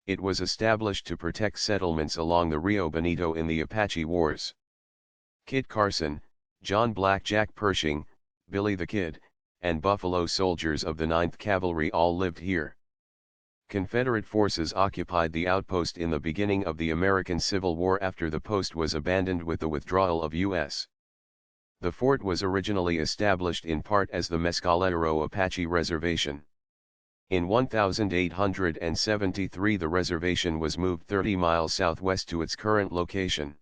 It was established to protect settlements along the Rio Bonito in the Apache Wars. Kit Carson, John Blackjack Pershing, Billy the Kid, and Buffalo soldiers of the 9th Cavalry all lived here. Confederate forces occupied the outpost in the beginning of the American Civil War after the post was abandoned with the withdrawal of U.S. The fort was originally established in part as the Mescalero Apache Reservation. In 1873 the reservation was moved 30 miles southwest to its current location.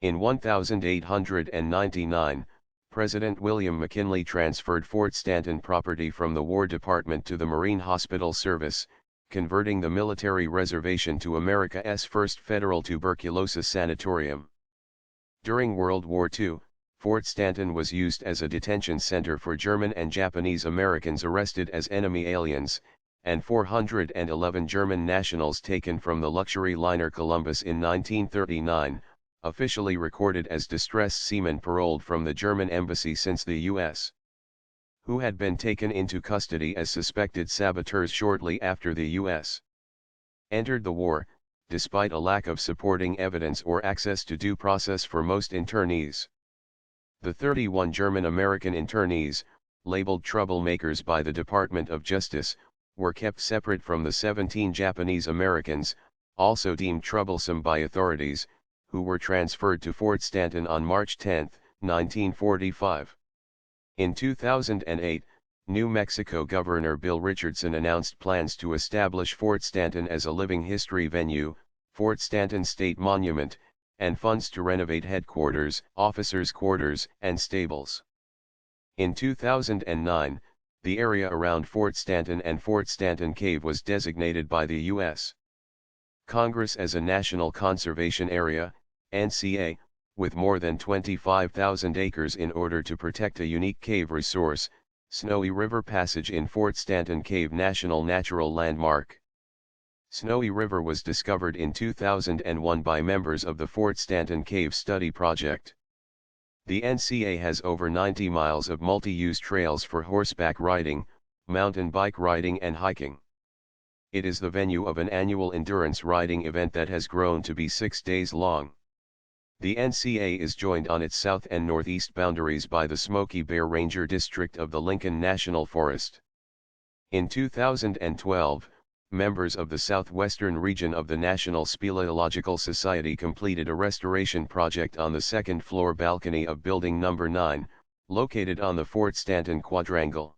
In 1899, President William McKinley transferred Fort Stanton property from the War Department to the Marine Hospital Service, converting the military reservation to America's first federal tuberculosis sanatorium. During World War II, Fort Stanton was used as a detention center for German and Japanese Americans arrested as enemy aliens, and 411 German nationals taken from the luxury liner Columbus in 1939, officially recorded as distressed seamen paroled from the German embassy since the U.S. who had been taken into custody as suspected saboteurs shortly after the U.S. entered the war, despite a lack of supporting evidence or access to due process for most internees. The 31 German-American internees, labeled troublemakers by the Department of Justice, were kept separate from the 17 Japanese Americans, also deemed troublesome by authorities, who were transferred to Fort Stanton on March 10, 1945. In 2008, New Mexico Governor Bill Richardson announced plans to establish Fort Stanton as a living history venue, Fort Stanton State Monument, and funds to renovate headquarters, officers' quarters, and stables. In 2009, the area around Fort Stanton and Fort Stanton Cave was designated by the U.S. Congress as a National Conservation Area, NCA, with more than 25,000 acres in order to protect a unique cave resource, Snowy River Passage in Fort Stanton Cave National Natural Landmark. Snowy River was discovered in 2001 by members of the Fort Stanton Cave Study Project. The NCA has over 90 miles of multi-use trails for horseback riding, mountain bike riding and hiking. It is the venue of an annual endurance riding event that has grown to be 6 days long. The NCA is joined on its south and northeast boundaries by the Smoky Bear Ranger District of the Lincoln National Forest. In 2012, members of the southwestern region of the National Speleological Society completed a restoration project on the second-floor balcony of Building No. 9, located on the Fort Stanton Quadrangle.